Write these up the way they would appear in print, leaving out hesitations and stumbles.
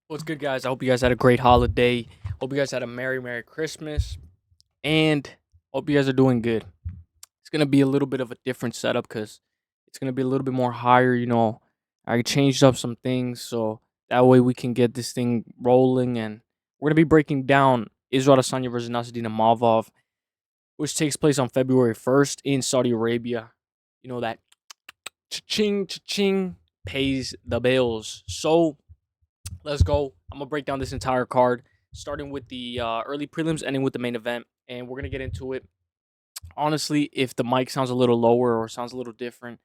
What's good, guys? I hope you guys had a great holiday. Hope you guys had a Merry Christmas. And hope you guys are doing good. It's going to be a little bit of a different setup because it's going to be a little bit more higher. I changed up some things so that way we can get this thing rolling. And we're going to be breaking down Israel Adesanya versus Imavov, which takes place on February 1st in Saudi Arabia. You know, that cha-ching, cha-ching pays the bills. So let's go. I'm gonna break down this entire card, starting with the early prelims, ending with the main event, and we're gonna get into it. Honestly, if the mic sounds a little lower or sounds a little different,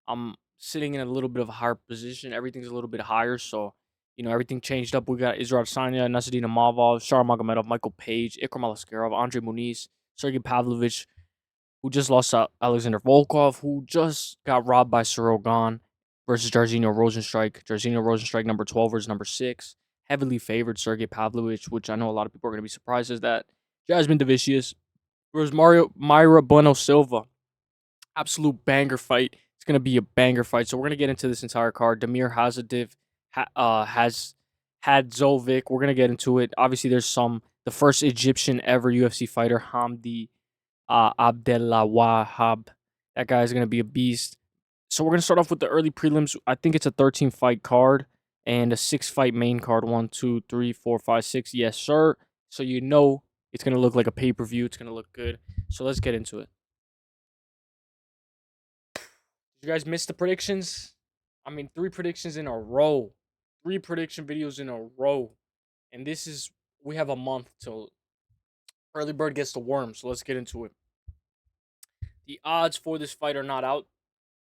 I'm sitting in a little bit of a higher position. Everything's a little bit higher, so everything changed up. We got Israel Adesanya, Nasruddin Imavov, Nurmagomedov, Michael Page, Ikram Alaskarov, Andre Muniz, Sergey Pavlovich, who just lost to Alexander Volkov, who just got robbed by Sorogan versus Jairzinho Rosenstrike. Jairzinho Rosenstrike, number 12 versus number 6. Heavily favored Sergey Pavlovich, which I know a lot of people are going to be surprised as that. Jasmine Davicius versus Mayra Bueno Silva. Absolute banger fight. It's going to be a banger fight. So we're going to get into this entire card. Damir has Hadžović. We're going to get into it. Obviously, there's the first Egyptian ever UFC fighter, Hamdy Abdelwahab. That guy is going to be a beast. So we're going to start off with the early prelims. I think it's a 13 fight card and a 6 fight main card. 1, 2, 3, 4, 5, 6. Yes, sir. So it's going to look like a pay-per-view. It's going to look good. So let's get into it. Did you guys miss the predictions? I mean, 3 predictions in a row. 3 prediction videos in a row. And we have a month till early bird gets the worm. So let's get into it. The odds for this fight are not out,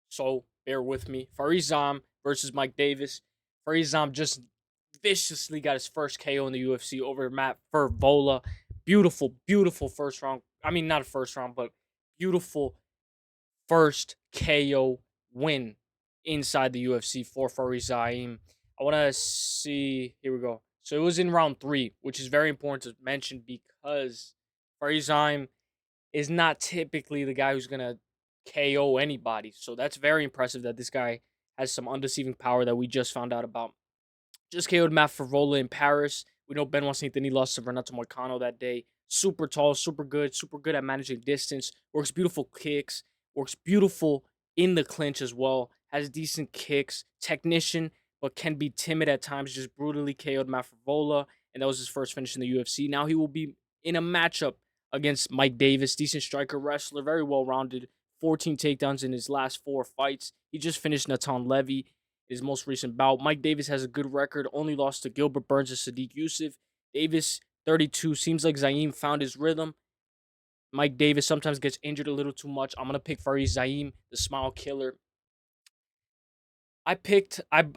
so bear with me. Ziam versus Mike Davis. Ziam just viciously got his first KO in the UFC over Matt Furvola. Beautiful, beautiful first round. I mean, not a first round, but beautiful first KO win inside the UFC for Ziam. I want to see. Here we go. So it was in round 3, which is very important to mention because Ziam is not typically the guy who's going to KO anybody. So that's very impressive that this guy has some undeceiving power that we just found out about. Just KO'd Matt Furvola in Paris. We know Benoit Saint-Denis lost to Renato Moicano that day. Super tall, super good at managing distance. Works beautiful kicks. Works beautiful in the clinch as well. Has decent kicks. Technician, but can be timid at times. Just brutally KO'd Matt Furvola. And that was his first finish in the UFC. Now he will be in a matchup against Mike Davis. Decent striker, wrestler, very well-rounded. 14 takedowns in his last 4 fights. He just finished Natan Levy, his most recent bout. Mike Davis has a good record, only lost to Gilbert Burns and Sadiq Youssef. Davis, 32, seems like Ziam found his rhythm. Mike Davis sometimes gets injured a little too much. I'm going to pick Ziam, the smile killer. I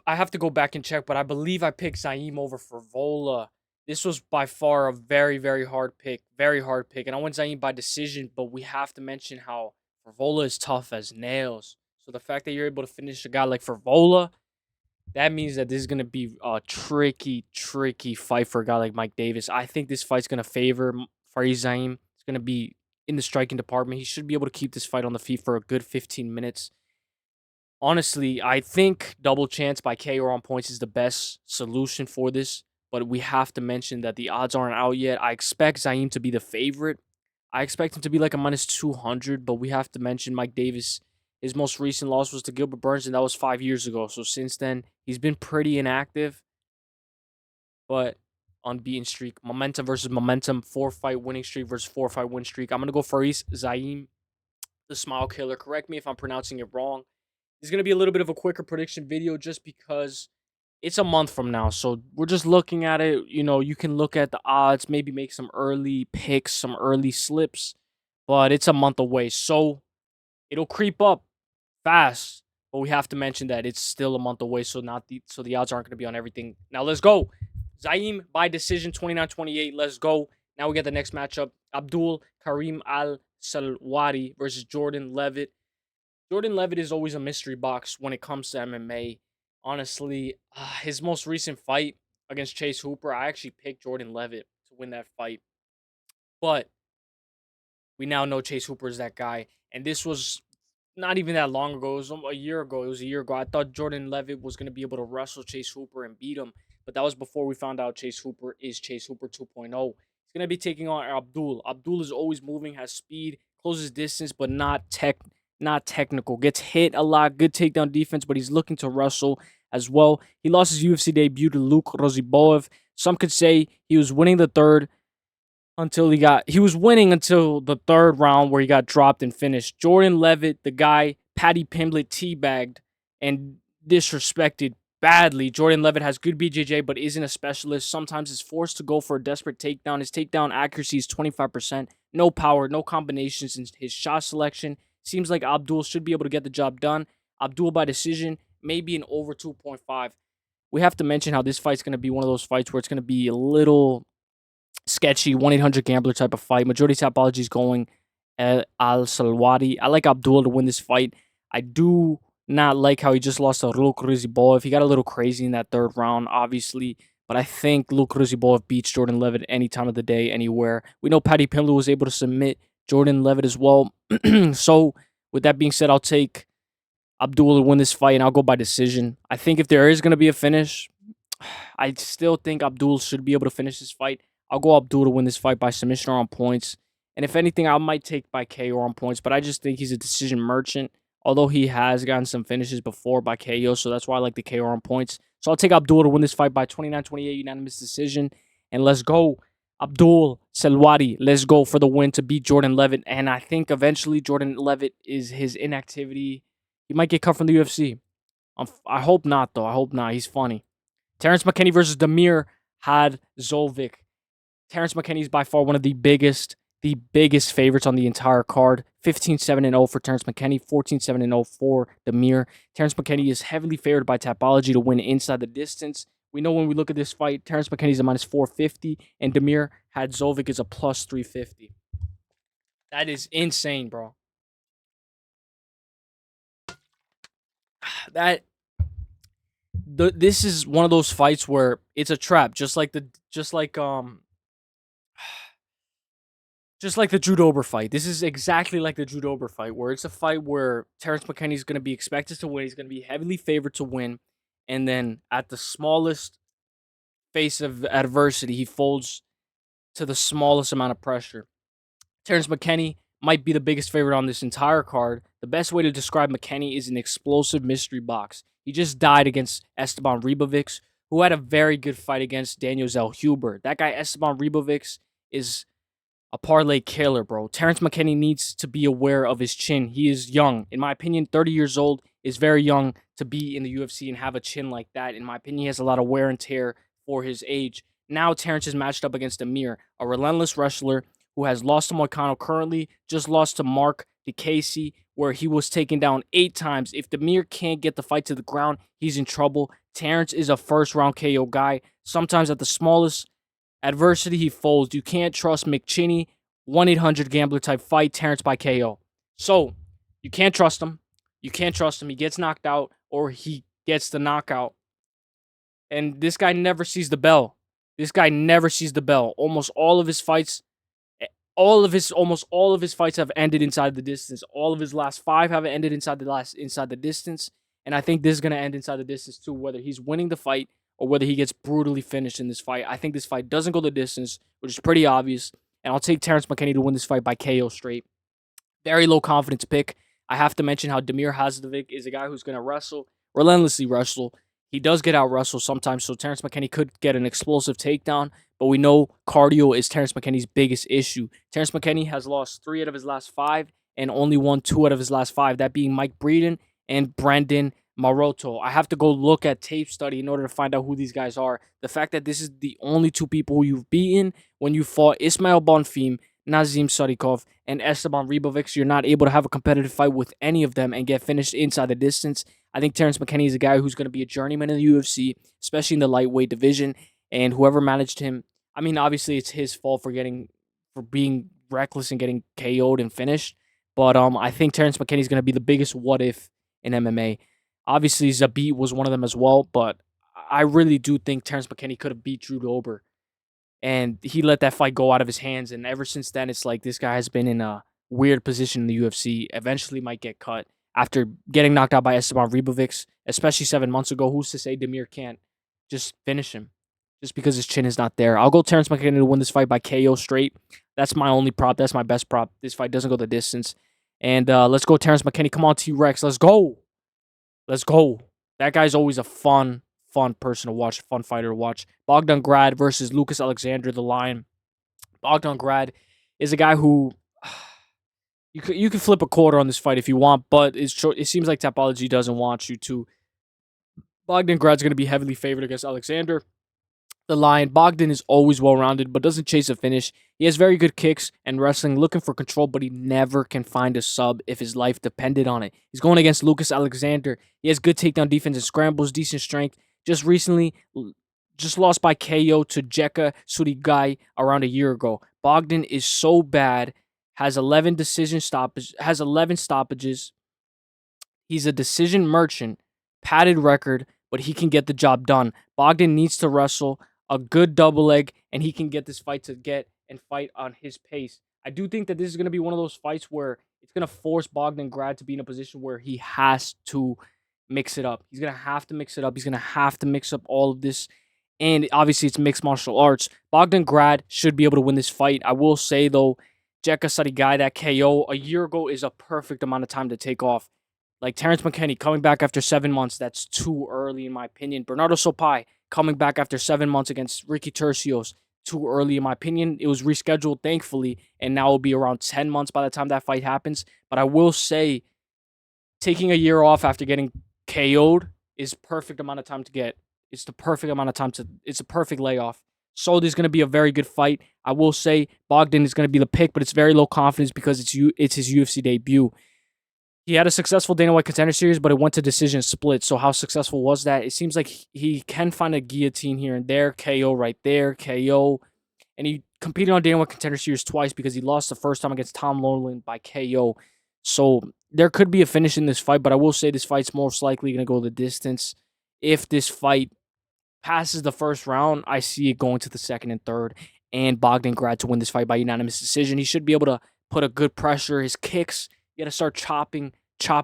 have to go back and check, but I believe I picked Ziam over Furvola. This was by far a very, very hard pick. Very hard pick. And I went Ziam by decision, but we have to mention how Furvola is tough as nails. So the fact that you're able to finish a guy like Furvola, that means that this is going to be a tricky, tricky fight for a guy like Mike Davis. I think this fight's going to favor Ziam. It's going to be in the striking department. He should be able to keep this fight on the feet for a good 15 minutes. Honestly, I think double chance by KO on points is the best solution for this. But we have to mention that the odds aren't out yet. I expect Ziam to be the favorite. I expect him to be like a minus 200, but we have to mention Mike Davis. His most recent loss was to Gilbert Burns, and that was 5 years ago. So since then, he's been pretty inactive, but unbeaten streak. Momentum versus momentum. 4-fight winning streak versus 4-fight win streak. I'm going to go for Ziam, the smile killer. Correct me if I'm pronouncing it wrong. It's going to be a little bit of a quicker prediction video just because it's a month from now. So we're just looking at it. You can look at the odds, maybe make some early picks, some early slips, but it's a month away. So it'll creep up fast. But we have to mention that it's still a month away, so the odds aren't going to be on everything. Now let's go. Ziam by decision 29-28. Let's go. Now we get the next matchup. Abdul-Kareem Al-Selwady versus Jordan Leavitt. Jordan Leavitt is always a mystery box when it comes to MMA. Honestly, his most recent fight against Chase Hooper, I actually picked Jordan Leavitt to win that fight. But we now know Chase Hooper is that guy. And this was not even that long ago. It was a year ago. I thought Jordan Leavitt was going to be able to wrestle Chase Hooper and beat him. but that was before we found out Chase Hooper is Chase Hooper 2.0. He's going to be taking on Abdul. Abdul is always moving, has speed, closes distance, but not technical. Gets hit a lot, good takedown defense, but he's looking to wrestle as well. He lost his UFC debut to Luke Roziboev. Some could say he was winning the third he was winning until the third round where he got dropped and finished. Jordan Leavitt, the guy Paddy Pimblett teabagged and disrespected badly. Jordan Leavitt has good BJJ but isn't a specialist. Sometimes is forced to go for a desperate takedown. His takedown accuracy is 25%. No power, no combinations in his shot selection. Seems like Abdul should be able to get the job done. Abdul by decision, maybe an over 2.5. We have to mention how this fight's going to be one of those fights where it's going to be a little sketchy, 1-800-gambler type of fight. Majority topology is going Al-Selwady. I like Abdul to win this fight. I do not like how he just lost to Luke Roziboev. He got a little crazy in that third round, obviously. But I think Luke Roziboev beats Jordan Leavitt any time of the day, anywhere. We know Paddy Pimblett was able to submit Jordan Leavitt as well. So, with that being said, I'll take Abdul to win this fight, and I'll go by decision. I think if there is going to be a finish, I still think Abdul should be able to finish this fight. I'll go Abdul to win this fight by submission or on points. And if anything, I might take by KO on points, but I just think he's a decision merchant, although he has gotten some finishes before by KO, so that's why I like the KO on points. So I'll take Abdul to win this fight by 29-28 unanimous decision. And let's go, Abdul-Selwady. Let's go for the win to beat Jordan Leavitt. And I think eventually Jordan Leavitt is his inactivity. He might get cut from the UFC. I hope not, though. I hope not. He's funny. Terrance McKinney versus Damir Hadžović. Terrance McKinney is by far one of the biggest favorites on the entire card. 15-7-0 for Terrance McKinney, 14-7-0 for Damir. Terrance McKinney is heavily favored by Tapology to win inside the distance. We know when we look at this fight, Terrance McKinney is a minus 450, and Damir Hadžović is a plus 350. That is insane, bro. This is one of those fights where it's a trap, just like the Drew Dober fight. This is exactly like the Drew Dober fight, where it's a fight where Terrance McKinney is going to be expected to win. He's going to be heavily favored to win. And then at the smallest face of adversity, he folds to the smallest amount of pressure. Terrance McKinney might be the biggest favorite on this entire card. The best way to describe McKinney is an explosive mystery box. He just died against Esteban Ribovics, who had a very good fight against Daniel Zellhuber. That guy, Esteban Ribovics, is a parlay killer, bro. Terrance McKinney needs to be aware of his chin. He is young. In my opinion, 30 years old is very young to be in the UFC and have a chin like that. In my opinion, he has a lot of wear and tear for his age. Now Terrance is matched up against Damir, a relentless wrestler who has lost to Moicano currently, just lost to Mark DeCasey, where he was taken down 8 times. If Damir can't get the fight to the ground, he's in trouble. Terrance is a first-round KO guy. Sometimes at the smallest adversity, he folds. You can't trust McKinney. 1-800-gambler type fight. Terrance by KO. So, you can't trust him. You can't trust him. He gets knocked out or he gets the knockout. And this guy never sees the bell. This guy never sees the bell. Almost all of his fights have ended inside the distance. All of his last 5 have ended inside the distance. And I think this is going to end inside the distance too, whether he's winning the fight or whether he gets brutally finished in this fight. I think this fight doesn't go the distance, which is pretty obvious. And I'll take Terrance McKinney to win this fight by KO straight. Very low confidence pick. I have to mention how Damir Hadžović is a guy who's going to wrestle, relentlessly wrestle. He does get out wrestled sometimes, so Terrance McKinney could get an explosive takedown. But we know cardio is Terrance McKinney's biggest issue. Terrance McKinney has lost 3 out of his last 5 and only won 2 out of his last 5. That being Mike Breeden and Brandon Maroto. I have to go look at tape study in order to find out who these guys are. The fact that this is the only 2 people who you've beaten when you fought Ismail Bonfim, Nazim Sadikov, and Esteban Ribovics, you're not able to have a competitive fight with any of them and get finished inside the distance. I think Terrance McKinney is a guy who's going to be a journeyman in the UFC, especially in the lightweight division, and whoever managed him, I mean, obviously it's his fault for being reckless and getting KO'd and finished, but I think Terrance McKinney is going to be the biggest what if in MMA. Obviously, Zabit was one of them as well, but I really do think Terrance McKinney could have beat Drew Dober. And he let that fight go out of his hands. And ever since then, it's like this guy has been in a weird position in the UFC. Eventually might get cut after getting knocked out by Esteban Ribovics, especially 7 months ago. Who's to say Damir can't just finish him? just because his chin is not there. I'll go Terrance McKinney to win this fight by KO straight. That's my only prop. That's my best prop. This fight doesn't go the distance. And let's go Terrance McKinney. Come on, T-Rex. Let's go. Let's go. That guy's always a fun person to watch, fun fighter to watch. Bogdan Grad versus Lucas Alexander, the Lion. Bogdan Grad is a guy who you can flip a quarter on this fight if you want, but it seems like Tapology doesn't want you to. Bogdan Grad's going to be heavily favored against Alexander, the Lion. Bogdan is always well-rounded, but doesn't chase a finish. He has very good kicks and wrestling, looking for control, but he never can find a sub if his life depended on it. He's going against Lucas Alexander. He has good takedown defense and scrambles, decent strength. Just recently, just lost by KO to Jeka Surigai around a year ago. Bogdan is so bad, has 11 stoppages. He's a decision merchant, padded record, but he can get the job done. Bogdan needs to wrestle a good double leg, and he can get this fight to get and fight on his pace. I do think that this is going to be one of those fights where it's going to force Bogdan Grad to be in a position where he has to mix it up. He's going to have to mix it up. He's going to have to mix up all of this. And obviously, it's mixed martial arts. Bogdan Grad should be able to win this fight. I will say, though, Jeka Surigai, that KO a year ago is a perfect amount of time to take off. Like Terrance McKinney coming back after 7 months, that's too early in my opinion. Bernardo Sopai coming back after 7 months against Ricky Tercios, too early in my opinion. It was rescheduled, thankfully, and now it'll be around 10 months by the time that fight happens. But I will say, taking a year off after getting KO'd is perfect amount of time to get. It's the perfect amount of time to. It's a perfect layoff. So there's going to be a very good fight. I will say Bogdan is going to be the pick, but it's very low confidence because it's his UFC debut. He had a successful Dana White Contender Series, but it went to decision split. So how successful was that? It seems like he can find a guillotine here and there, KO right there, KO. And he competed on Dana White Contender Series twice because he lost the first time against Tom Lowland by KO. So there could be a finish in this fight, but I will say this fight's most likely going to go the distance. If this fight passes the first round, I see it going to the second and third, and Bogdan Grad to win this fight by unanimous decision. He should be able to put a good pressure. His kicks, you got to start chopping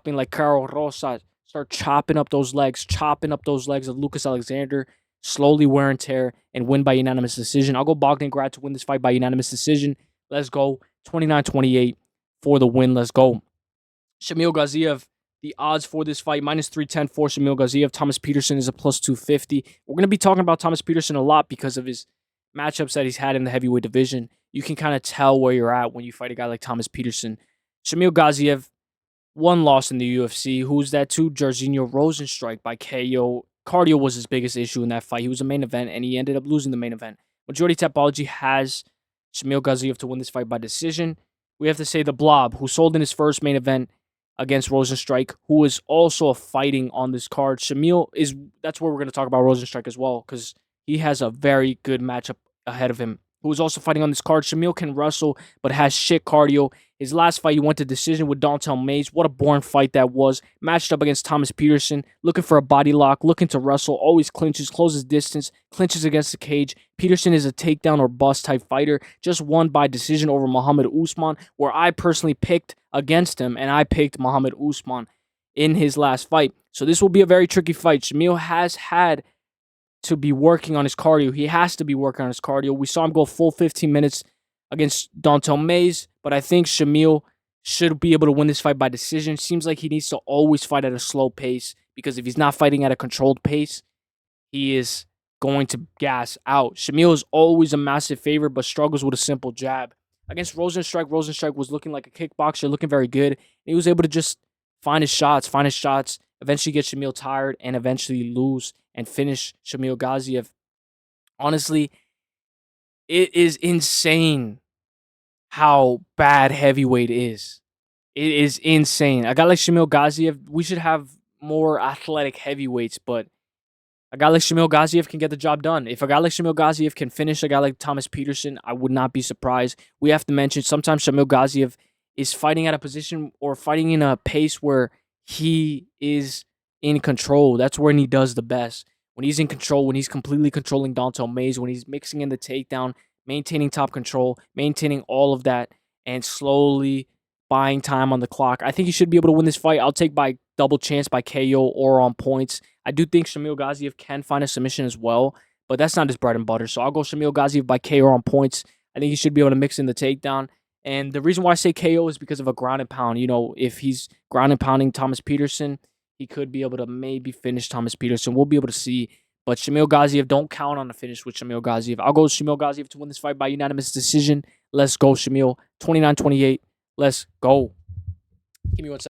like Carl Rosa. Start chopping up those legs of Lucas Alexander. Slowly wear and tear and win by unanimous decision. I'll go Bogdan Grad to win this fight by unanimous decision. Let's go. 29-28 for the win. Let's go. Shamil Gaziev, the odds for this fight, -310 for Shamil Gaziev. Thomas Petersen is a +250. We're going to be talking about Thomas Petersen a lot because of his matchups that he's had in the heavyweight division. You can kind of tell where you're at when you fight a guy like Thomas Petersen. Shamil Gaziev, one loss in the UFC. Who's that to? Jairzinho Rozenstruik by KO. Cardio was his biggest issue in that fight. He was a main event, and he ended up losing the main event. Majority Tapology has Shamil Gaziev to win this fight by decision. We have to say the Blob, who sold in his first main event against Rozenstruik, who is also fighting on this card. Shamil that's where we're going to talk about Rozenstruik as well, because he has a very good matchup ahead of him. Who is also fighting on this card. Shamil can wrestle, but has shit cardio. His last fight, he went to decision with Dontel Mays. What a boring fight that was. Matched up against Thomas Petersen, looking for a body lock, looking to wrestle, always clinches, closes distance, clinches against the cage. Petersen is a takedown or bust type fighter. Just won by decision over Muhammad Usman, where I personally picked against him, and I picked Muhammad Usman in his last fight. So this will be a very tricky fight. Shamil has had to be working on his cardio. He has to be working on his cardio. We saw him go full 15 minutes against Dontel Mays, but I think Shamil should be able to win this fight by decision. Seems like he needs to always fight at a slow pace, because if he's not fighting at a controlled pace, he is going to gas out. Shamil is always a massive favorite, but struggles with a simple jab. Against Rozenstruik, Rozenstruik was looking like a kickboxer, looking very good. He was able to just find his shots, eventually get Shamil tired, and eventually lose and finish Shamil Gaziev. Honestly, it is insane how bad heavyweight is. It is insane. A guy like Shamil Gaziev, we should have more athletic heavyweights, but a guy like Shamil Gaziev can get the job done. If a guy like Shamil Gaziev can finish a guy like Thomas Petersen, I would not be surprised. We have to mention sometimes Shamil Gaziev is fighting at a position or fighting in a pace where he is in control. That's when he does the best. When he's in control, when he's completely controlling Dontel Mays, when he's mixing in the takedown, maintaining top control, maintaining all of that, and slowly buying time on the clock. I think he should be able to win this fight. I'll take by double chance by KO or on points. I do think Shamil Gaziev can find a submission as well, but that's not his bread and butter. So I'll go Shamil Gaziev by KO on points. I think he should be able to mix in the takedown. And the reason why I say KO is because of a ground and pound. You know, if he's ground and pounding Thomas Petersen, he could be able to maybe finish Thomas Petersen. We'll be able to see. But Shamil Gaziev, don't count on the finish with Shamil Gaziev. I'll go with Shamil Gaziev to win this fight by unanimous decision. Let's go, Shamil. 29-28. Let's go. Give me 1 second.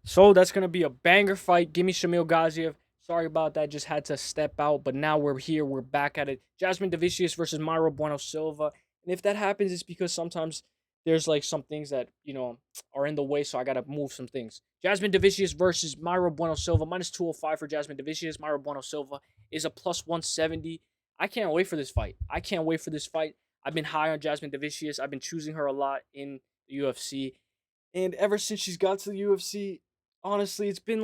So that's going to be a banger fight. Give me Shamil Gaziev. Sorry about that. Just had to step out. But now we're here. We're back at it. Jasudavicius versus Mayra Bueno Silva. And if that happens, it's because sometimes there's like some things that, you know, are in the way. So I got to move some things. Jasudavicius versus Mayra Bueno Silva. Minus 205 for Jasudavicius. Mayra Bueno Silva is a plus 170. I can't wait for this fight. I can't wait for this fight. I've been high on Jasudavicius. I've been choosing her a lot in the UFC. And ever since she's got to the UFC, honestly, it's been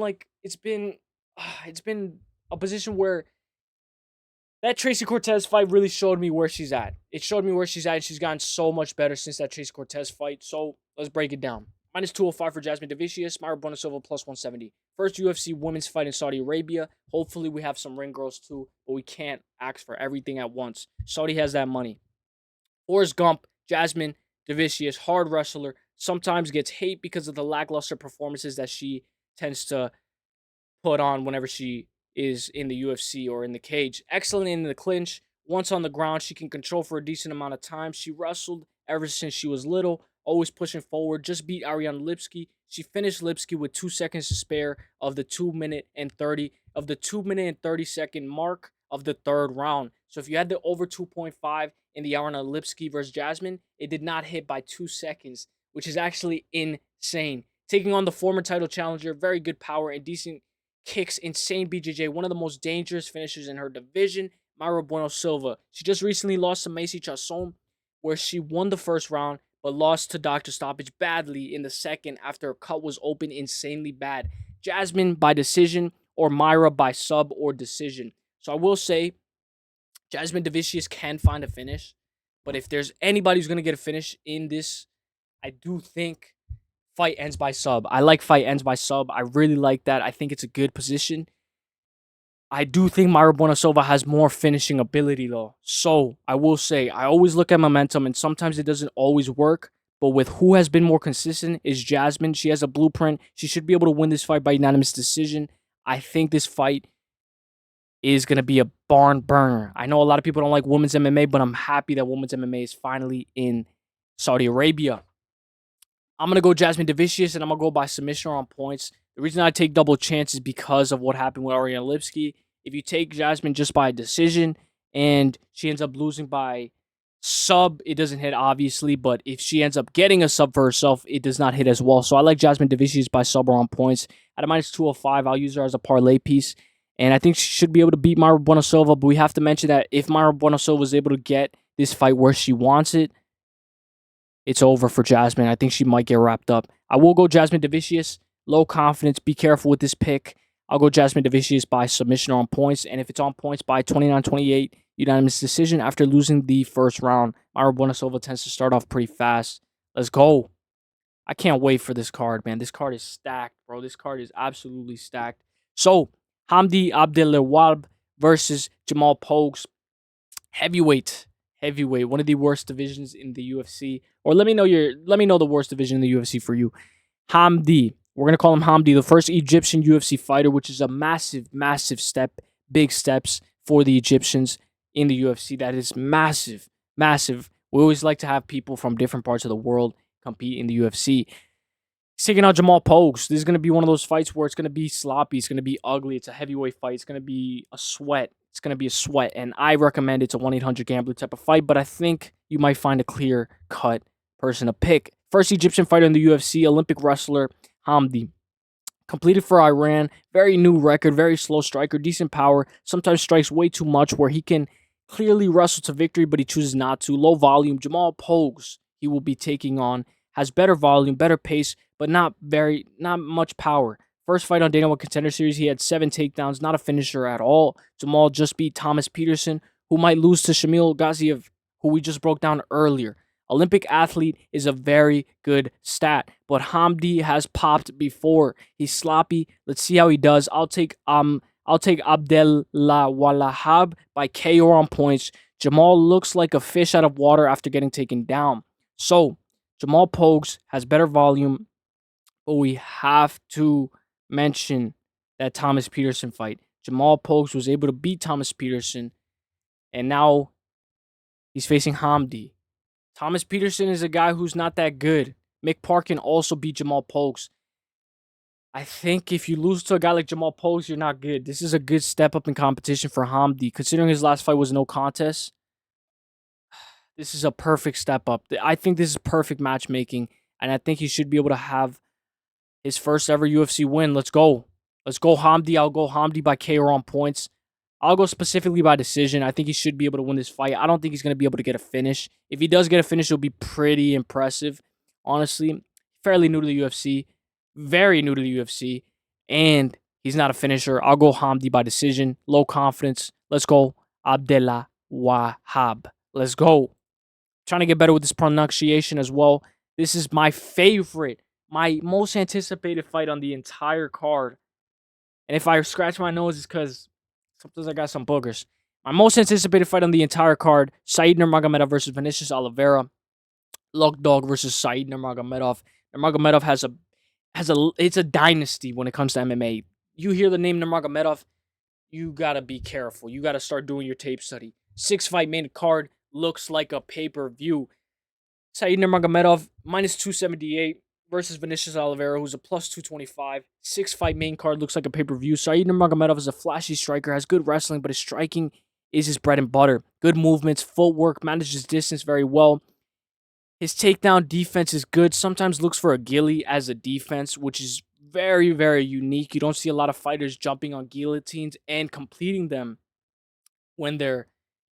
a position where that Tracy Cortez fight really showed me where she's at. It showed me where she's at, and she's gotten so much better since that Tracy Cortez fight. So let's break it down. Minus 205 for Jasudavicius, Mayra Bueno Silva plus 170. First UFC women's fight in Saudi Arabia. Hopefully we have some ring girls too, but we can't ask for everything at once. Saudi has that money. Forrest Gump, Jasudavicius, hard wrestler, sometimes gets hate because of the lackluster performances that she tends to put on whenever she is in the UFC or in the cage. Excellent in the clinch. Once on the ground, she can control for a decent amount of time. She wrestled ever since she was little, always pushing forward. Just beat Ariane Lipski. She finished Lipski with 2 seconds to spare of the 2-minute and 30-second mark of the third round. So if you had the over 2.5 in the Ariane Lipski versus Jasmine, it did not hit by 2 seconds, which is actually insane. Taking on the former title challenger, very good power and decent kicks, insane BJJ, one of the most dangerous finishers in her division, Mayra Bueno Silva. She just recently lost to Macy Chiasson, where she won the first round, but lost to Dr. Stoppage badly in the second after her cut was open insanely bad. Jasmine by decision or Mayra by sub or decision. So I will say, Jasudavicius can find a finish, but if there's anybody who's going to get a finish in this, I do think fight ends by sub. I like fight ends by sub. I really like that. I think it's a good position. I do think Mayra Bueno Silva has more finishing ability, though. So, I will say, I always look at momentum, and sometimes it doesn't always work. But with who has been more consistent is Jasmine. She has a blueprint. She should be able to win this fight by unanimous decision. I think this fight is going to be a barn burner. I know a lot of people don't like women's MMA, but I'm happy that women's MMA is finally in Saudi Arabia. I'm going to go Jasudavicius, and I'm going to go by submission on points. The reason I take double chance is because of what happened with Ariane Lipski. If you take Jasmine just by a decision and she ends up losing by sub, it doesn't hit, obviously. But if she ends up getting a sub for herself, it does not hit as well. So I like Jasudavicius by sub or on points. At a minus 205, I'll use her as a parlay piece. And I think she should be able to beat Mayra Bueno Silva. But we have to mention that if Mayra Bueno Silva is able to get this fight where she wants it, it's over for Jasmine. I think she might get wrapped up. I will go Jasudavicius. Low confidence. Be careful with this pick. I'll go Jasudavicius by submission or on points. And if it's on points, by 29-28, unanimous decision after losing the first round. Mayra Bueno Silva tends to start off pretty fast. Let's go. I can't wait for this card, man. This card is stacked, bro. This card is absolutely stacked. So, Hamdy Abdelwahab versus Jamal Pogues. Heavyweight. One of the worst divisions in the UFC. Or let me know the worst division in the UFC for you. Hamdy. We're going to call him Hamdy, the first Egyptian UFC fighter, which is a massive, massive step. Big steps for the Egyptians in the UFC. That is massive, massive. We always like to have people from different parts of the world compete in the UFC. He's taking out Jamal Pogues. This is going to be one of those fights where it's going to be sloppy. It's going to be ugly. It's a heavyweight fight. It's going to be a sweat. And I recommend it's a 1-800-GAMBLER type of fight, but I think you might find a clear-cut person to pick. First Egyptian fighter in the UFC, Olympic wrestler, Hamdy. Completed for Iran. Very new record. Very slow striker. Decent power. Sometimes strikes way too much where he can clearly wrestle to victory, but he chooses not to. Low volume. Jamal Pogues, he will be taking on. Has better volume, better pace, but not much power. First fight on Dana White Contender Series, he had 7 takedowns. Not a finisher at all. Jamal just beat Thomas Petersen, who might lose to Shamil Gaziev, who we just broke down earlier. Olympic athlete is a very good stat, but Hamdy has popped before. He's sloppy. Let's see how he does. I'll take Abdelwahab by KO on points. Jamal looks like a fish out of water after getting taken down. So, Jamal Pogues has better volume, but we have to mention that Thomas Petersen fight. Jamal Pogues was able to beat Thomas Petersen, and now he's facing Hamdy. Thomas Petersen is a guy who's not that good. Mick Park can also beat Jamal Pogues. I think if you lose to a guy like Jamal Pogues, you're not good. This is a good step up in competition for Hamdy. Considering his last fight was no contest, this is a perfect step up. I think this is perfect matchmaking, and I think he should be able to have his first ever UFC win. Let's go. Let's go Hamdy. I'll go Hamdy by KO on points. I'll go specifically by decision. I think he should be able to win this fight. I don't think he's going to be able to get a finish. If he does get a finish, it'll be pretty impressive. Honestly, fairly new to the UFC. Very new to the UFC. And he's not a finisher. I'll go Hamdy by decision. Low confidence. Let's go Abdelwahab. Let's go. Trying to get better with this pronunciation as well. This is my favorite, my most anticipated fight on the entire card. And if I scratch my nose, it's because sometimes I got some boogers. My most anticipated fight on the entire card: Said Nurmagomedov versus Vinicius Oliveira. Look, dog versus Said Nurmagomedov. Nurmagomedov it's a dynasty when it comes to MMA. You hear the name Nurmagomedov, you gotta be careful. You gotta start doing your tape study. 6-fight main card looks like a pay-per-view. Said Nurmagomedov minus 278 versus Vinicius Oliveira, who's a plus 225. 6-fight main card looks like a pay-per-view. Said Nurmagomedov is a flashy striker, has good wrestling, but his striking is his bread and butter. Good movements, footwork, manages distance very well. His takedown defense is good. Sometimes looks for a ghillie as a defense, which is very, very unique. You don't see a lot of fighters jumping on guillotines and completing them when they're,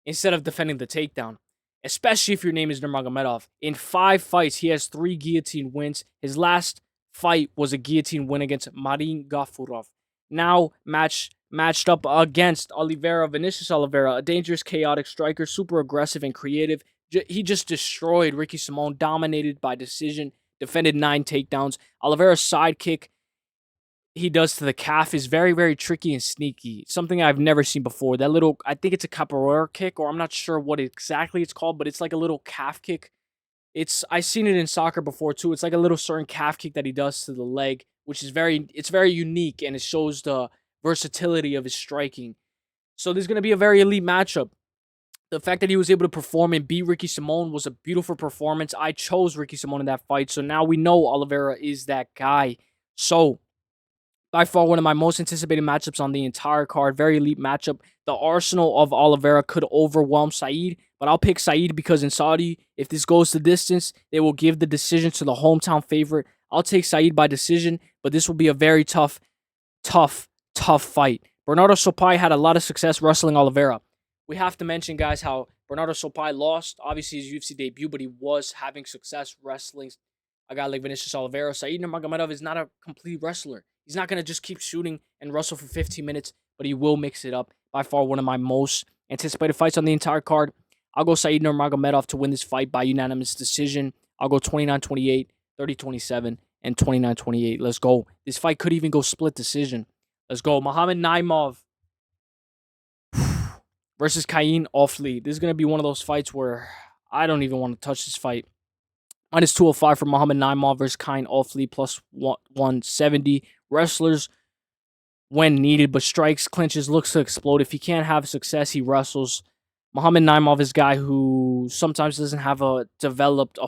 instead of defending the takedown. Especially if your name is Nurmagomedov. In 5 fights, he has 3 guillotine wins. His last fight was a guillotine win against Marin Gafurov. Now matched up against Vinicius Oliveira, a dangerous, chaotic striker, super aggressive and creative. He just destroyed Ricky Simón, dominated by decision, defended 9 takedowns. Oliveira's sidekick he does to the calf is very, very tricky and sneaky. Something I've never seen before. That little, I think it's a capoeira kick, or I'm not sure what exactly it's called, but it's like a little calf kick. I've seen it in soccer before too. It's like a little certain calf kick that he does to the leg, which is very unique, and it shows the versatility of his striking. So there's going to be a very elite matchup. The fact that he was able to perform and beat Ricky Simón was a beautiful performance. I chose Ricky Simón in that fight, so now we know Oliveira is that guy. So, by far one of my most anticipated matchups on the entire card. Very elite matchup. The arsenal of Oliveira could overwhelm Said, but I'll pick Said because in Saudi, if this goes the distance, they will give the decision to the hometown favorite. I'll take Said by decision, but this will be a very tough fight. Bernardo Sopai had a lot of success wrestling Oliveira. We have to mention, guys, how Bernardo Sopai lost, obviously, his UFC debut, but he was having success wrestling a guy like Vinicius Oliveira. Said Nurmagomedov is not a complete wrestler. He's not going to just keep shooting and wrestle for 15 minutes, but he will mix it up. By far, one of my most anticipated fights on the entire card. I'll go Said Nurmagomedov to win this fight by unanimous decision. I'll go 29-28, 30-27, and 29-28. Let's go. This fight could even go split decision. Let's go. Muhammad Naimov versus Cain Ofli. This is going to be one of those fights where I don't even want to touch this fight. Minus 205 for Muhammad Naimov versus Cain Ofli, plus 170. Wrestlers when needed, but strikes, clinches, looks to explode. If he can't have success, he wrestles. Muhammad Naimov is a guy who sometimes doesn't have a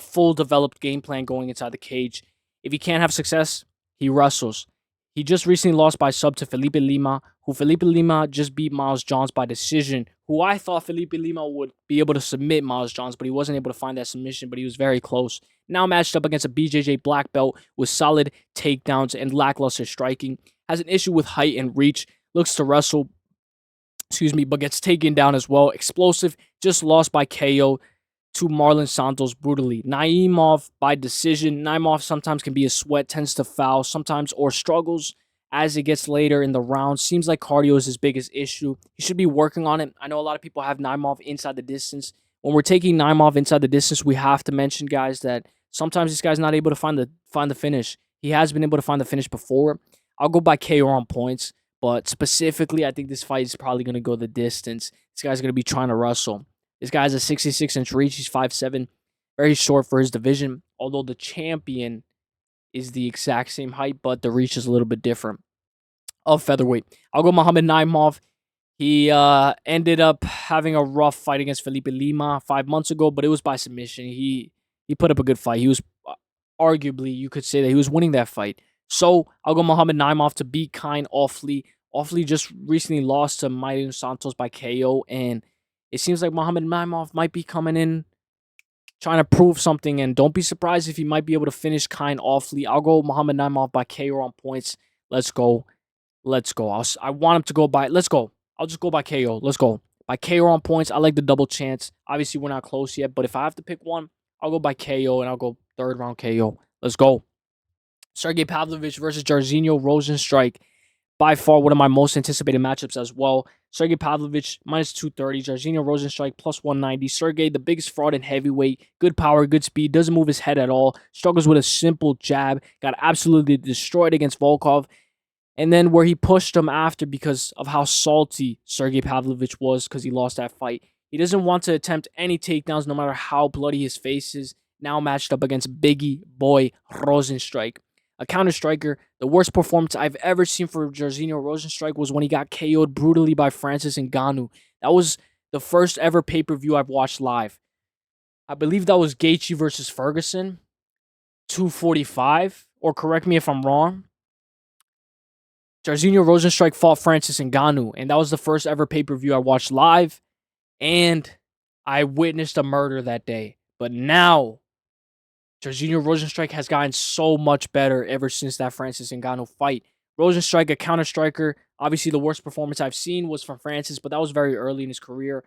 full developed game plan going inside the cage. If he can't have success, he wrestles. He just recently lost by sub to Felipe Lima, who Felipe Lima just beat Miles Johns by decision, who I thought Felipe Lima would be able to submit Miles Johns, but he wasn't able to find that submission, but he was very close. Now matched up against a BJJ black belt with solid takedowns and lackluster striking. Has an issue with height and reach. Looks to wrestle, but gets taken down as well. Explosive, just lost by KO to Marlon Santos brutally. Naimov by decision. Naimov sometimes can be a sweat, tends to foul sometimes, or struggles as it gets later in the round. Seems like cardio is his biggest issue. He should be working on it. I know a lot of people have Naimov inside the distance. When we're taking Naimov inside the distance, we have to mention, guys, that sometimes this guy's not able to find the finish. He has been able to find the finish before. I'll go by KO on points, but specifically, I think this fight is probably going to go the distance. This guy's going to be trying to wrestle. This guy's a 66-inch reach. He's 5'7", very short for his division, although the champion is the exact same height, but the reach is a little bit different of featherweight. I'll go Muhammad Naimov. He ended up having a rough fight against Felipe Lima 5 months ago, but it was by submission. He put up a good fight. He was arguably, you could say that he was winning that fight. So I'll go Muhammad Naimov to beat Kine Offley. Offley just recently lost to Maidon Santos by KO, and it seems like Muhammad Naimov might be coming in trying to prove something, and don't be surprised if he might be able to finish Kine Offley. I'll go Muhammad Naimov by KO on points. Let's go. I want him to go by. Let's go. I'll just go by KO. Let's go. By KO on points. I like the double chance. Obviously, we're not close yet, but if I have to pick one, I'll go by KO, and I'll go third round KO. Let's go. Sergey Pavlovich versus Jairzinho Rozenstruik. By far, one of my most anticipated matchups as well. Sergey Pavlovich, minus 230. Jairzinho Rozenstruik, plus 190. Sergey, the biggest fraud in heavyweight. Good power, good speed. Doesn't move his head at all. Struggles with a simple jab. Got absolutely destroyed against Volkov. And then where he pushed him after because of how salty Sergey Pavlovich was because he lost that fight. He doesn't want to attempt any takedowns no matter how bloody his face is. Now matched up against Biggie Boy Rozenstruik. A counter striker. The worst performance I've ever seen for Jairzinho Rozenstruik was when he got KO'd brutally by Francis Ngannou. That was the first ever pay-per-view I've watched live. I believe that was Gaethje versus Ferguson. 245. Or correct me if I'm wrong. Jairzinho Rozenstruik fought Francis Ngannou, and that was the first ever pay-per-view I watched live, and I witnessed a murder that day. But now, Jairzinho Rozenstruik has gotten so much better ever since that Francis Ngannou fight. Rozenstruik, a counter striker. Obviously, the worst performance I've seen was from Francis, but that was very early in his career.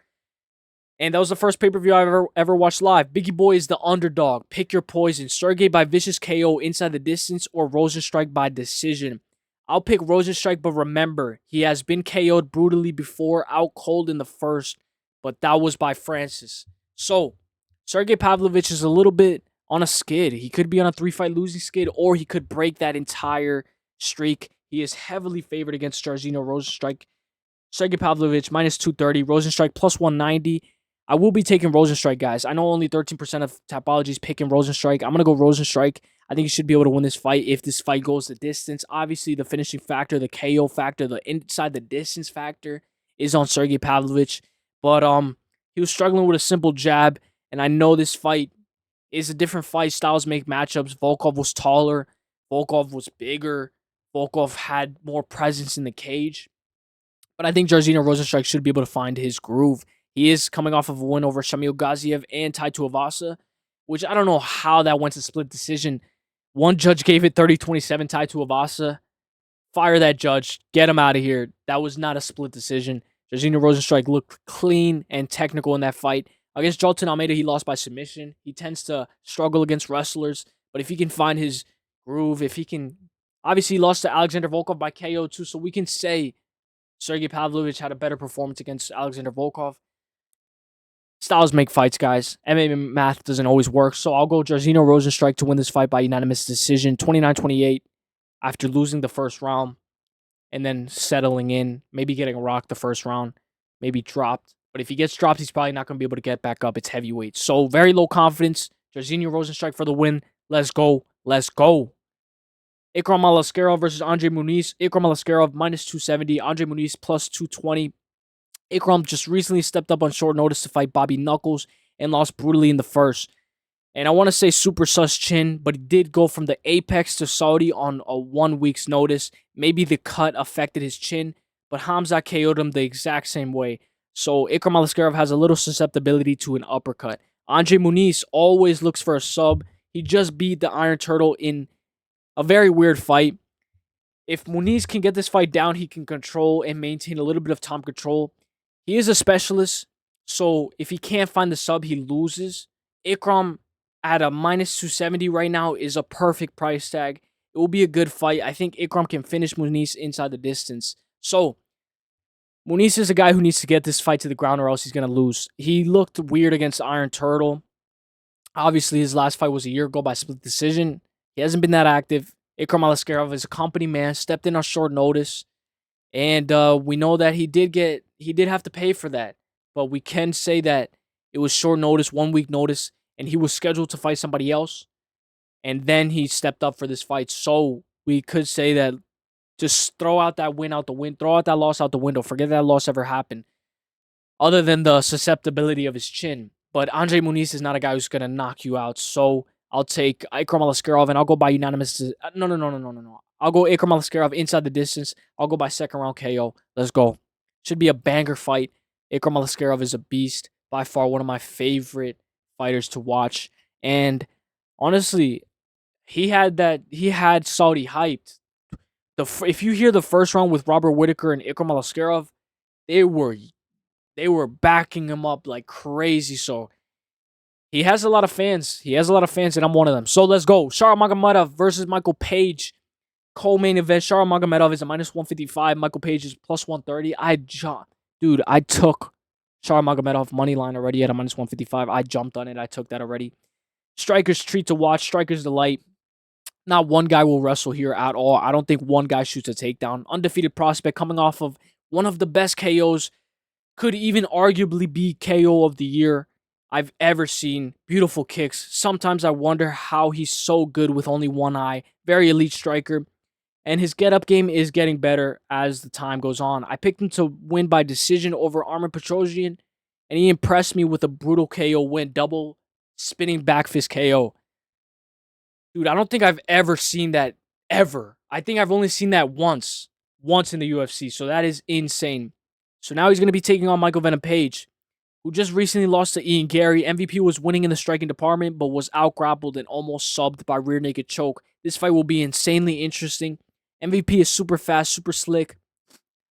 And that was the first pay-per-view I've ever watched live. Biggie Boy is the underdog. Pick your poison. Sergey by vicious KO inside the distance or Rozenstruik by decision. I'll pick Rozenstruik, but remember, he has been KO'd brutally before, out cold in the first, but that was by Francis. So, Sergey Pavlovich is a little bit on a skid. He could be on a 3-fight losing skid, or he could break that entire streak. He is heavily favored against Jairzinho Rozenstruik. Sergey Pavlovich, minus 230. Rozenstruik, plus 190. I will be taking Rozenstruik, guys. I know only 13% of Tapology is picking Rozenstruik. I'm going to go Rozenstruik. I think he should be able to win this fight if this fight goes the distance. Obviously, the finishing factor, the KO factor, the inside the distance factor is on Sergey Pavlovich. But he was struggling with a simple jab, and I know this fight is a different fight. Styles make matchups. Volkov was taller. Volkov was bigger. Volkov had more presence in the cage. But I think Jairzinho Rozenstruik should be able to find his groove. He is coming off of a win over Shamil Gaziev and Tai Tuivasa, which I don't know how that went to split decision. One judge gave it 30-27, Tai Tuivasa. Fire that judge. Get him out of here. That was not a split decision. Jairzinho Rozenstruik looked clean and technical in that fight. Against Jolton Almeida, he lost by submission. He tends to struggle against wrestlers, but if he can find his groove, if he can... Obviously, he lost to Alexander Volkov by KO too, so we can say Sergey Pavlovich had a better performance against Alexander Volkov. Styles make fights, guys. MMA math doesn't always work, so I'll go Jairzinho Rozenstruik to win this fight by unanimous decision, 29-28, after losing the first round and then settling in, maybe getting rocked the first round, maybe dropped. But if he gets dropped, he's probably not going to be able to get back up. It's heavyweight. So very low confidence. Jairzinho Rozenstruik for the win. Let's go. Let's go. Ikram Alaskarov versus Andre Muniz. Ikram Alaskarov, minus 270. Andre Muniz, plus 220. Ikram just recently stepped up on short notice to fight Bobby Knuckles and lost brutally in the first. And I want to say super sus chin, but he did go from the Apex to Saudi on a 1 week's notice. Maybe the cut affected his chin, but Hamza KO'd him the exact same way. So Ikram Alaskarov has a little susceptibility to an uppercut. Andre Muniz always looks for a sub. He just beat the Iron Turtle in a very weird fight. If Muniz can get this fight down, he can control and maintain a little bit of time control. He is a specialist, so if he can't find the sub, he loses. Ikram at a minus 270 right now is a perfect price tag. It will be a good fight. I think Ikram can finish Muniz inside the distance. So, Muniz is a guy who needs to get this fight to the ground or else he's going to lose. He looked weird against Iron Turtle. Obviously, his last fight was a year ago by split decision. He hasn't been that active. Ikram Aliskerov is a company man, stepped in on short notice. And we know that he did have to pay for that. But we can say that it was short notice, 1 week notice, and he was scheduled to fight somebody else. And then he stepped up for this fight. So we could say that just throw out that win out the window, throw out that loss out the window. Forget that loss ever happened. Other than the susceptibility of his chin. But Andre Muniz is not a guy who's going to knock you out. So I'll take Ikram Aliskerov and I'll go by unanimous. No. I'll go Ikram Aliskerov inside the distance. I'll go by second round KO. Let's go. Should be a banger fight. Ikram Aliskerov is a beast. By far one of my favorite fighters to watch. And honestly, he had Saudi hyped. If you hear the first round with Robert Whittaker and Ikram Aliskerov, they were backing him up like crazy. So he has a lot of fans. And I'm one of them. So let's go. Shamil Magomedov versus Michael Page. Co-main event. Shamil Magomedov is a -155. Michael Page is +130. I took Shamil Magomedov money line already at a -155. I jumped on it. I took that already. Striker's treat to watch. Striker's delight. Not one guy will wrestle here at all. I don't think one guy shoots a takedown. Undefeated prospect coming off of one of the best KOs. Could even arguably be KO of the year I've ever seen. Beautiful kicks. Sometimes I wonder how he's so good with only one eye. Very elite striker. And his get-up game is getting better as the time goes on. I picked him to win by decision over Armen Petrosyan, and he impressed me with a brutal KO win. Double spinning back fist KO. Dude, I don't think I've ever seen that ever. I think I've only seen that once in the UFC. So that is insane. So now he's going to be taking on Michael Venom Page, who just recently lost to Ian Gary. MVP was winning in the striking department, but was out-grappled and almost subbed by rear naked choke. This fight will be insanely interesting. MVP is super fast, super slick.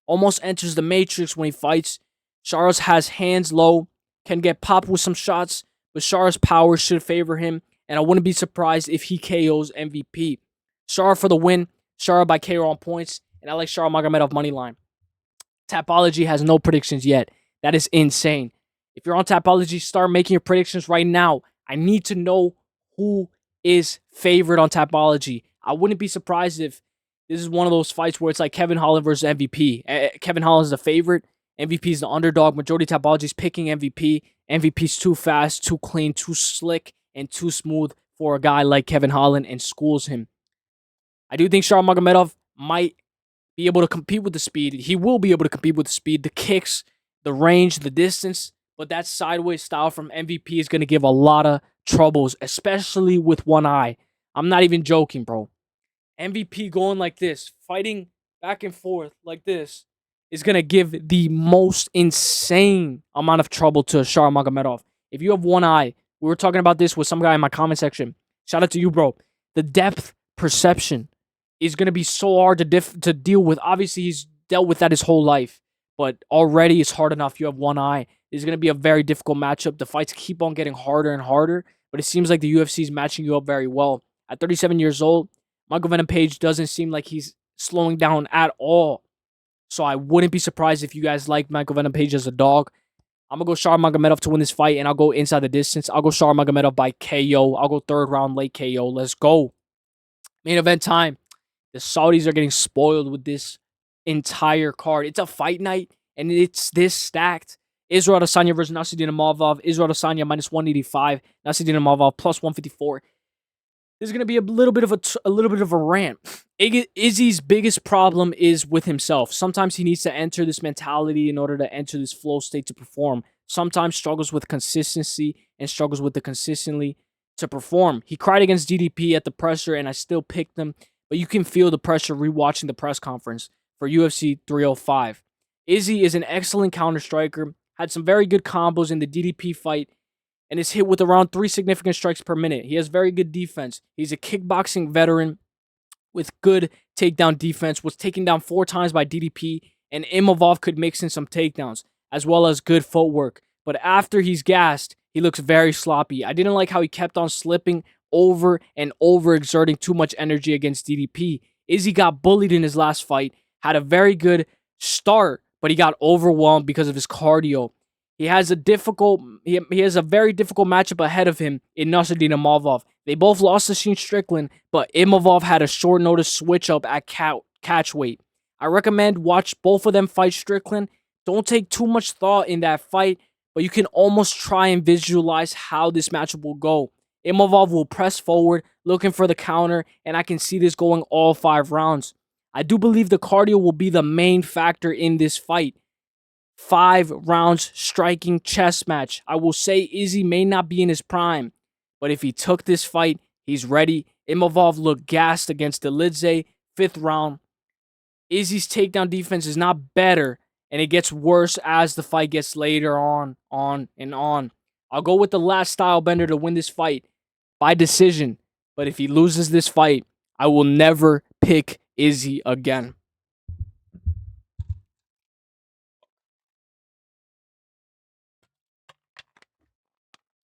Almost enters the matrix when he fights. Charles has hands low, can get popped with some shots, but Charles' power should favor him, and I wouldn't be surprised if he KOs MVP. Shara for the win. Shara by KO on points, and I like Shamil Magomedov money line. Tapology has no predictions yet. That is insane. If you're on Tapology, start making your predictions right now. I need to know who is favored on Tapology. I wouldn't be surprised if this is one of those fights where it's like Kevin Holland versus MVP. Kevin Holland is the favorite. MVP is the underdog. Majority Tapology is picking MVP. MVP's too fast, too clean, too slick, and too smooth for a guy like Kevin Holland and schools him. I do think Shamil Magomedov might be able to compete with the speed. He will be able to compete with the speed, the kicks, the range, the distance. But that sideways style from MVP is going to give a lot of troubles, especially with one eye. I'm not even joking, bro. MVP going like this, fighting back and forth like this, is going to give the most insane amount of trouble to Shamil Magomedov. If you have one eye, we were talking about this with some guy in my comment section. Shout out to you, bro. The depth perception is going to be so hard to deal with. Obviously, he's dealt with that his whole life, but already it's hard enough. You have one eye. It's going to be a very difficult matchup. The fights keep on getting harder and harder, but it seems like the UFC is matching you up very well. At 37 years old, Michael Venom Page doesn't seem like he's slowing down at all. So I wouldn't be surprised if you guys like Michael Venom Page as a dog. I'm going to go Shamil Magomedov to win this fight, and I'll go inside the distance. I'll go Shamil Magomedov by KO. I'll go third round late KO. Let's go. Main event time. The Saudis are getting spoiled with this entire card. It's a fight night, and it's this stacked. Israel Adesanya versus Nasruddin Imavov. Israel Adesanya -185. Nasruddin Imavov +154. This is going to be a little bit of a rant. Izzy's biggest problem is with himself. Sometimes he needs to enter this mentality in order to enter this flow state to perform. Sometimes struggles with consistency and struggles with the consistently to perform. He cried against DDP at the presser, and I still picked him. But you can feel the pressure rewatching the press conference for UFC 305. Izzy is an excellent counter striker. Had some very good combos in the DDP fight, and is hit with around 3 significant strikes per minute. He has very good defense. He's a kickboxing veteran with good takedown defense. Was taken down 4 times by DDP, and Imavov could mix in some takedowns, as well as good footwork. But after he's gassed, he looks very sloppy. I didn't like how he kept on slipping over and over exerting too much energy against DDP. Izzy got bullied in his last fight, had a very good start, but he got overwhelmed because of his cardio. He has a very difficult matchup ahead of him in Nassourdine Imavov. They both lost to Sheen Strickland, but Imavov had a short notice switch up at catch weight. I recommend watch both of them fight Strickland. Don't take too much thought in that fight, but you can almost try and visualize how this matchup will go. Imavov will press forward, looking for the counter, and I can see this going all 5 rounds. I do believe the cardio will be the main factor in this fight. 5 rounds striking chess match. I will say Izzy may not be in his prime, but if he took this fight, he's ready. Imavov looked gassed against Delidze, 5th round. Izzy's takedown defense is not better, and it gets worse as the fight gets later on. I'll go with the last style bender to win this fight by decision, but if he loses this fight, I will never pick Izzy again.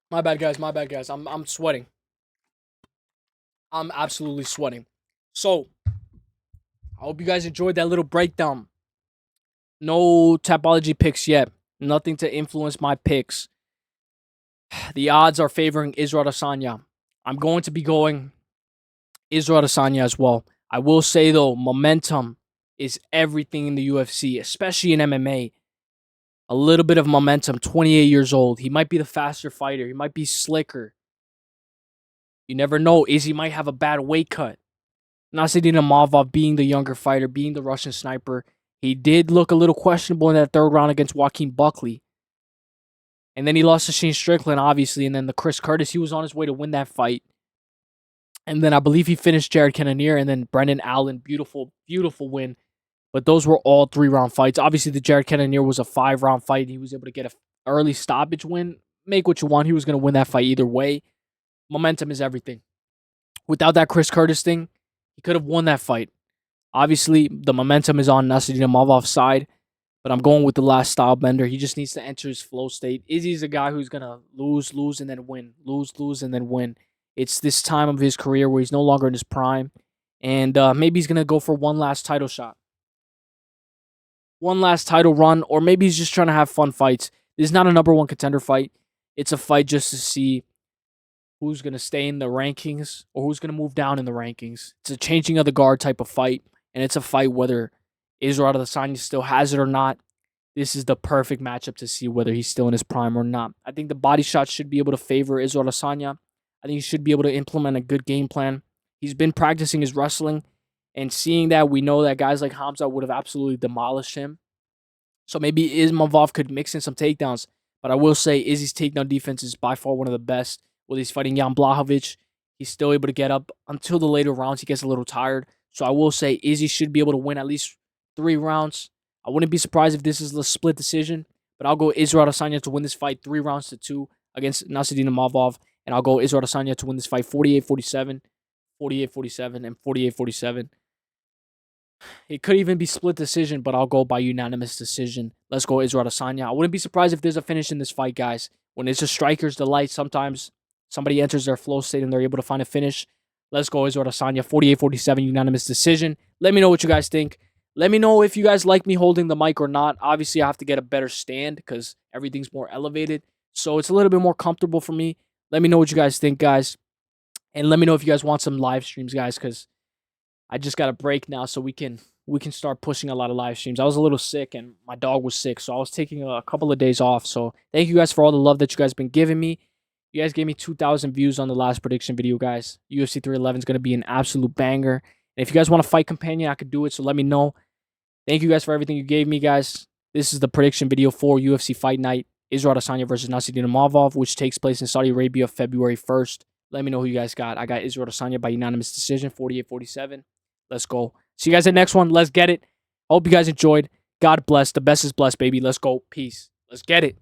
My bad, guys. I'm sweating. I'm absolutely sweating. So, I hope you guys enjoyed that little breakdown. No Tapology picks yet. Nothing to influence my picks. The odds are favoring Israel Adesanya. I'm going to be going Israel Adesanya as well. I will say, though, momentum is everything in the UFC, especially in MMA. A little bit of momentum, 28 years old. He might be the faster fighter. He might be slicker. You never know. Izzy might have a bad weight cut. Nassourdine Imavov being the younger fighter, being the Russian sniper. He did look a little questionable in that 3rd round against Joaquin Buckley. And then he lost to Sheen Strickland, obviously. And then the Chris Curtis, he was on his way to win that fight. And then I believe he finished Jared Cannonier and then Brendan Allen. Beautiful, beautiful win. But those were all 3-round fights. Obviously, the Jared Cannonier was a 5-round fight. He was able to get an early stoppage win. Make what you want. He was going to win that fight either way. Momentum is everything. Without that Chris Curtis thing, he could have won that fight. Obviously, the momentum is on Nassourdine Imavov's side. But I'm going with the last style bender. He just needs to enter his flow state. Izzy's a guy who's going to lose, and then win. Lose, and then win. It's this time of his career where he's no longer in his prime. And maybe he's going to go for one last title shot. One last title run. Or maybe he's just trying to have fun fights. This is not a number 1 contender fight. It's a fight just to see who's going to stay in the rankings or who's going to move down in the rankings. It's a changing of the guard type of fight. And it's a fight whether Israel Adesanya still has it or not. This is the perfect matchup to see whether he's still in his prime or not. I think the body shots should be able to favor Israel Adesanya. I think he should be able to implement a good game plan. He's been practicing his wrestling, and seeing that, we know that guys like Hamza would have absolutely demolished him. So maybe Imavov could mix in some takedowns. But I will say Izzy's takedown defense is by far one of the best. While he's fighting Jan Blachowicz, he's still able to get up until the later rounds. He gets a little tired. So I will say Izzy should be able to win at least 3 rounds. I wouldn't be surprised if this is a split decision, but I'll go Israel Adesanya to win this fight 3-2 against Nassourdine Imavov, and I'll go Israel Adesanya to win this fight 48-47, 48-47, and 48-47. It could even be split decision, but I'll go by unanimous decision. Let's go Israel Adesanya. I wouldn't be surprised if there's a finish in this fight, guys. When it's a striker's delight, sometimes somebody enters their flow state and they're able to find a finish. Let's go Israel Adesanya, 48-47, unanimous decision. Let me know what you guys think. Let me know if you guys like me holding the mic or not. Obviously, I have to get a better stand because everything's more elevated. So it's a little bit more comfortable for me. Let me know what you guys think, guys. And let me know if you guys want some live streams, guys, because I just got a break now so we can start pushing a lot of live streams. I was a little sick and my dog was sick, so I was taking a couple of days off. So thank you guys for all the love that you guys been giving me. You guys gave me 2,000 views on the last prediction video, guys. UFC 311 is going to be an absolute banger. And if you guys want a fight companion, I could do it, so let me know. Thank you guys for everything you gave me, guys. This is the prediction video for UFC Fight Night. Israel Adesanya versus Nassourdine Imavov, which takes place in Saudi Arabia February 1st. Let me know who you guys got. I got Israel Adesanya by unanimous decision, 48-47. Let's go. See you guys at the next one. Let's get it. Hope you guys enjoyed. God bless. The best is blessed, baby. Let's go. Peace. Let's get it.